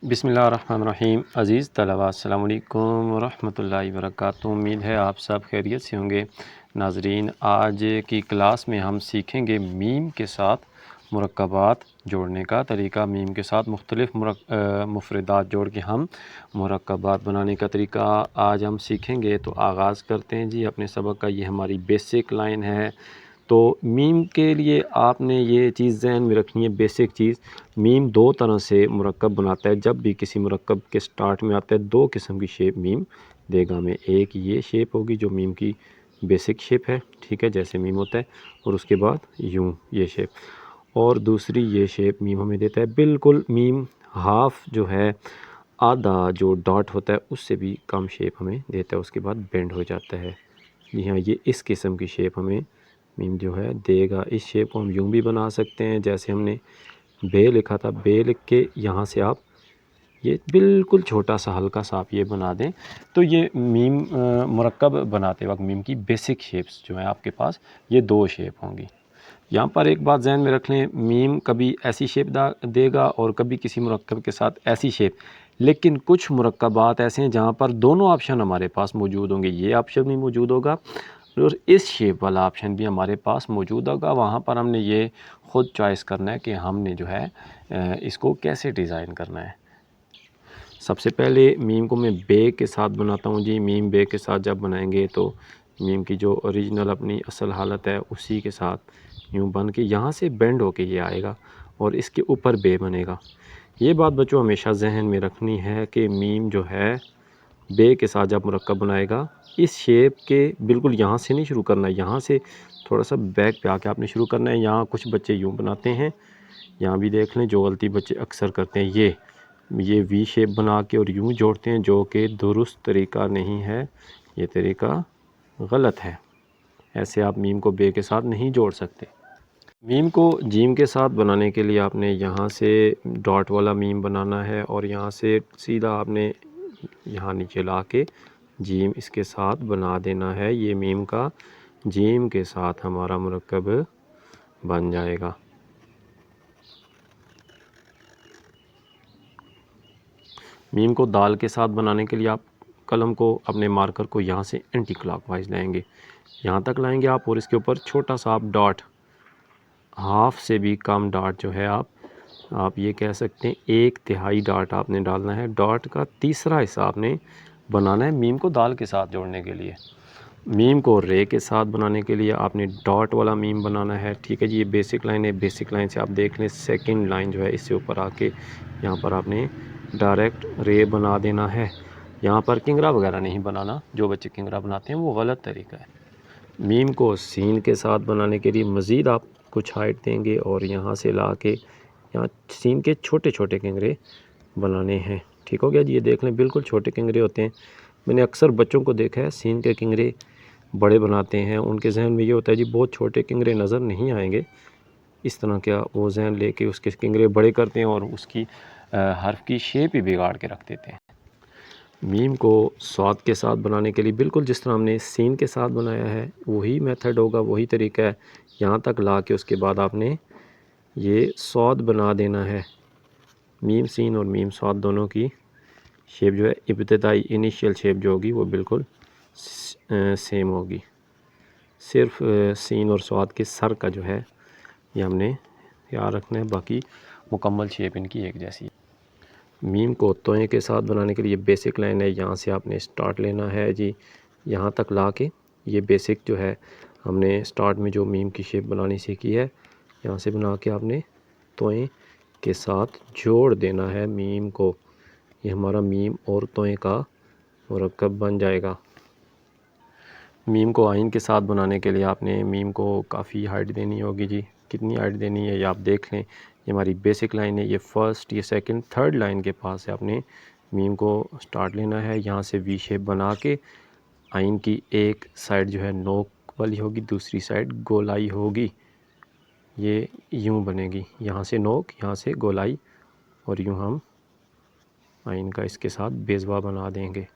बिस्मिल्लाहिर्रहमानिर्रहीम। अज़ीज़ तलबा अस्सलामु अलैकुम वरहमतुल्लाहि वबरकातुहू। उम्मीद है आप सब खैरियत से होंगे। नाज़रीन, आज की क्लास में हम सीखेंगे मीम के साथ मुरक्कबात जोड़ने का तरीका। मीम के साथ मुख्तलिफ़ मुफ़रदात जोड़ के हम मुरक्कबात बनाने का तरीका आज हम सीखेंगे। तो आगाज़ करते हैं जी अपने सबक का। ये हमारी बेसिक लाइन है। तो मीम के लिए आपने ये चीज़ ज़हन में रखनी है, बेसिक चीज़। मीम दो तरह से मुरक्कब बनाता है। जब भी किसी मुरक्कब के स्टार्ट में आता है, दो किस्म की शेप मीम देगा हमें। एक ये शेप होगी जो मीम की बेसिक शेप है, ठीक है, जैसे मीम होता है, और उसके बाद यूं ये शेप। और दूसरी ये शेप मीम हमें देता है बिल्कुल मीम हाफ जो है, आधा जो डॉट होता है उससे भी कम शेप हमें देता है, उसके बाद बेंड हो जाता है। जी हाँ, ये इस किस्म की शेप हमें मीम जो है देगा। इस शेप को हम यूं भी बना सकते हैं, जैसे हमने बे लिखा था, बे लिख के यहाँ से आप ये बिल्कुल छोटा सा हल्का सा आप ये बना दें। तो ये मीम मुरक्कब बनाते वक्त मीम की बेसिक शेप्स जो हैं आपके पास, ये दो शेप होंगी। यहाँ पर एक बात ज़हन में रख लें, मीम कभी ऐसी शेप देगा और कभी किसी मुरक्कब के साथ ऐसी शेप। लेकिन कुछ मुरक्कबात ऐसे हैं जहाँ पर दोनों ऑप्शन हमारे पास मौजूद होंगे। ये ऑप्शन भी मौजूद होगा और इस शेप वाला ऑप्शन भी हमारे पास मौजूद होगा। वहाँ पर हमने ये ख़ुद चॉइस करना है कि हमने जो है इसको कैसे डिज़ाइन करना है। सबसे पहले मीम को मैं बे के साथ बनाता हूँ जी। मीम बे के साथ जब बनाएंगे तो मीम की जो ओरिजिनल अपनी असल हालत है उसी के साथ यूँ बन के यहाँ से बेंड होके ये आएगा और इसके ऊपर बे बनेगा। ये बात बच्चों हमेशा जहन में रखनी है कि मीम जो है बे के साथ जब मुरक्कब बनाएगा, इस शेप के बिल्कुल यहाँ से नहीं शुरू करना है, यहाँ से थोड़ा सा बैक पे आके आपने शुरू करना है। यहाँ कुछ बच्चे यूँ बनाते हैं, यहाँ भी देख लें जो गलती बच्चे अक्सर करते हैं, ये वी शेप बना के और यूँ जोड़ते हैं, जो कि दुरुस्त तरीका नहीं है, ये तरीका गलत है। ऐसे आप मीम को बे के साथ नहीं जोड़ सकते। मीम को जीम के साथ बनाने के लिए आपने यहाँ से डॉट वाला मीम बनाना है और यहाँ से सीधा आपने यहाँ नीचे ला के जीम इसके साथ बना देना है। ये मीम का जीम के साथ हमारा मुरक्कब बन जाएगा। मीम को दाल के साथ बनाने के लिए आप कलम को, अपने मार्कर को यहाँ से एंटी क्लॉकवाइज लाएंगे, यहाँ तक लाएंगे आप, और इसके ऊपर छोटा सा आप डॉट, हाफ से भी कम डॉट जो है आप ये कह सकते हैं 1/3 डॉट आपने डालना है। डॉट का तीसरा हिस्सा आपने बनाना है मीम को दाल के साथ जोड़ने के लिए। मीम को रे के साथ बनाने के लिए आपने डॉट वाला मीम बनाना है, ठीक है जी। ये बेसिक लाइन है, बेसिक लाइन से आप देख लें सेकंड लाइन जो है इससे ऊपर आके यहाँ पर आपने डायरेक्ट रे बना देना है। यहाँ पर किंगरा वगैरह नहीं बनाना, जो बच्चे किंगरा बनाते हैं वो गलत तरीका है। मीम को सीन के साथ बनाने के लिए मज़ीद आप कुछ हाइट देंगे और यहाँ से ला के यहाँ सीन के छोटे छोटे किंगरे बनाने हैं, ठीक हो गया जी। ये देख लें बिल्कुल छोटे किंगरे होते हैं। मैंने अक्सर बच्चों को देखा है सीन के किंगरे बड़े बनाते हैं, उनके जहन में ये होता है जी बहुत छोटे किंगरे नज़र नहीं आएंगे, इस तरह का वो जहन लेके उसके किंगरे बड़े करते हैं और उसकी हर्फ की शेप ही बिगाड़ के रख देते हैं। मीम को स्वाद के साथ बनाने के लिए बिल्कुल जिस तरह हमने सीन के साथ बनाया है वही मेथड होगा, वही तरीका है। यहाँ तक ला के उसके बाद आपने ये स्वाद बना देना है। मीम सीन और मीम स्वाद दोनों की शेप जो है, इब्तिदाई इनिशियल शेप जो होगी वो बिल्कुल सेम होगी। सिर्फ सीन और स्वाद के सर का जो है ये हमने याद रखना है, बाकी मुकम्मल शेप इनकी एक जैसी है। मीम को तोए के साथ बनाने के लिए बेसिक लाइन है, यहाँ से आपने स्टार्ट लेना है जी। यहाँ तक ला के ये बेसिक जो है हमने स्टार्ट में जो मीम की शेप बनानी सीखी है, यहाँ से बना के आपने तोए के साथ जोड़ देना है मीम को। ये हमारा मीम और तोए का मुरक्कब बन जाएगा। मीम को आइन के साथ बनाने के लिए आपने मीम को काफ़ी हाइट देनी होगी जी। कितनी हाइट देनी है ये आप देख लें। ये हमारी बेसिक लाइन है, ये फर्स्ट, ये सेकंड, थर्ड लाइन के पास से आपने मीम को स्टार्ट लेना है। यहाँ से वी शेप बना के आइन की एक साइड जो है नोक वाली होगी, दूसरी साइड गोलाई होगी। ये यूँ बनेगी, यहाँ से नोक, यहाँ से गोलाई, और यूँ हम आइन का इसके साथ बेज़वा बना देंगे।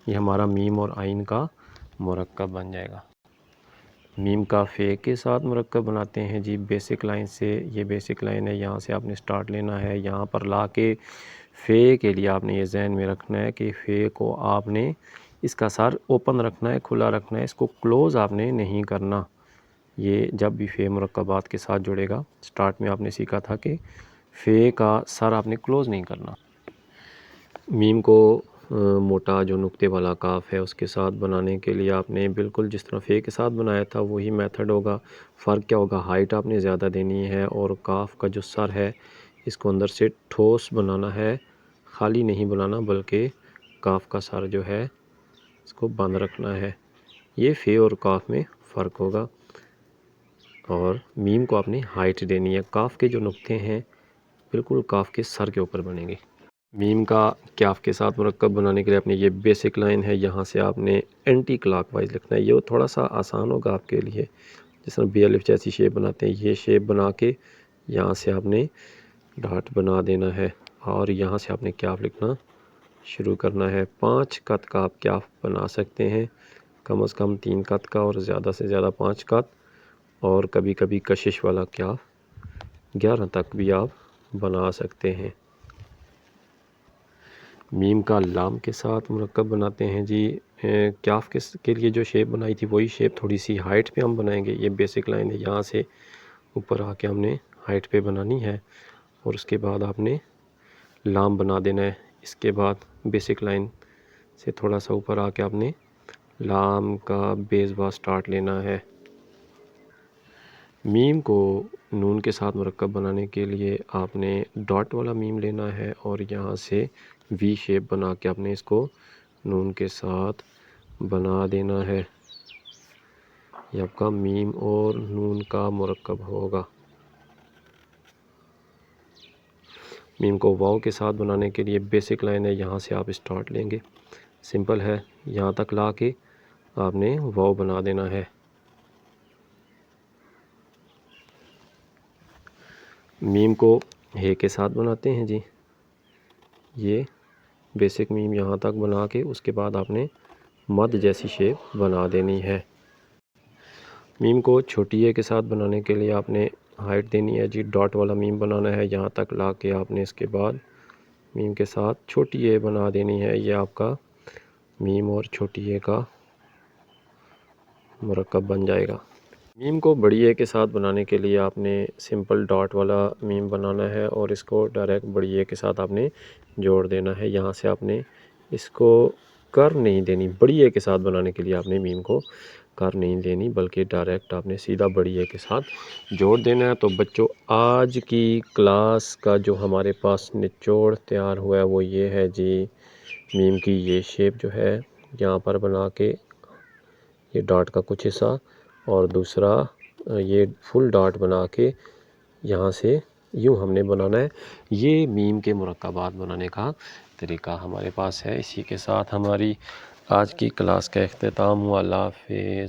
ये हमारा मीम और आइन का मुरक्कब बन जाएगा। मीम का फ़े के साथ मुरक्कब बनाते हैं जी बेसिक लाइन से। ये बेसिक लाइन है, यहाँ से आपने स्टार्ट लेना है। यहाँ पर ला के फ़े के लिए आपने ये ज़हन में रखना है कि फ़े को आपने इसका सर ओपन रखना है, खुला रखना है, इसको क्लोज़ आपने नहीं करना। ये जब भी फ़े मुरक्कबात के साथ जुड़ेगा, स्टार्ट में आपने सीखा था कि फ़े का सर आपने क्लोज़ नहीं करना। मीम को मोटा जो नुक्ते वाला काफ है उसके साथ बनाने के लिए आपने बिल्कुल जिस तरह फ़े के साथ बनाया था वही मेथड होगा। फ़र्क क्या होगा, हाइट आपने ज़्यादा देनी है और काफ का जो सर है इसको अंदर से ठोस बनाना है, खाली नहीं बनाना, बल्कि काफ का सर जो है इसको बंद रखना है। ये फ़े और काफ में फ़र्क होगा। और मीम को आपने हाइट देनी है। काफ के जो नुक्ते हैं बिल्कुल काफ के सर के ऊपर बनेंगे। मीम का काफ के साथ मुरक्कब बनाने के लिए आपने ये बेसिक लाइन है, यहाँ से आपने एंटी क्लॉकवाइज लिखना है। ये थोड़ा सा आसान होगा आपके लिए। जिस तरह बी अलिफ जैसी शेप बनाते हैं, ये शेप बना के यहाँ से आपने डॉट बना देना है और यहाँ से आपने काफ लिखना शुरू करना है। 5 कत का आप काफ बना सकते हैं, कम से कम 3 कत का और ज़्यादा से ज़्यादा 5 कत, और कभी कभी कशिश वाला काफ 11 तक भी आप बना सकते हैं। मीम का लाम के साथ मुरक्कब बनाते हैं जी। काफ के लिए जो शेप बनाई थी वही शेप थोड़ी सी हाइट पे हम बनाएंगे। ये बेसिक लाइन है, यहाँ से ऊपर आके हमने हाइट पे बनानी है और उसके बाद आपने लाम बना देना है। इसके बाद बेसिक लाइन से थोड़ा सा ऊपर आके आपने लाम का बेस बार स्टार्ट लेना है। मीम को नून के साथ मुरक्कब बनाने के लिए आपने डॉट वाला मीम लेना है और यहाँ से वी शेप बना के आपने इसको नून के साथ बना देना है। ये आपका मीम और नून का मुरक्कब होगा। मीम को वाव के साथ बनाने के लिए बेसिक लाइन है, यहाँ से आप स्टार्ट लेंगे, सिंपल है, यहाँ तक ला के आपने वाव बना देना है। मीम को हे के साथ बनाते हैं जी। ये बेसिक मीम यहाँ तक बना के उसके बाद आपने मद जैसी शेप बना देनी है। मीम को छोटी ए के साथ बनाने के लिए आपने हाइट देनी है जी। डॉट वाला मीम बनाना है, यहाँ तक ला के आपने इसके बाद मीम के साथ छोटी ए बना देनी है। ये आपका मीम और छोटी ए का मुरक्कब बन जाएगा। मीम को बड़ी ए के साथ बनाने के लिए आपने सिंपल डॉट वाला मीम बनाना है और इसको डायरेक्ट बड़ी ए के साथ आपने जोड़ देना है। यहाँ से आपने इसको कर नहीं देनी। बड़ी ए के साथ बनाने के लिए आपने मीम को कर नहीं देनी, बल्कि डायरेक्ट आपने सीधा बड़ी ए के साथ जोड़ देना है। तो बच्चों, आज की क्लास का जो हमारे पास निचोड़ तैयार हुआ है वो ये है जी। मीम की ये शेप जो है यहाँ पर बना के, ये डॉट का कुछ हिस्सा, और दूसरा ये फुल डॉट बना के यहाँ से यूँ हमने बनाना है। ये मीम के मुरक्कबात बनाने का तरीका हमारे पास है। इसी के साथ हमारी आज की क्लास का इख्तिताम हुआ। अल्लाह हाफ़िज़।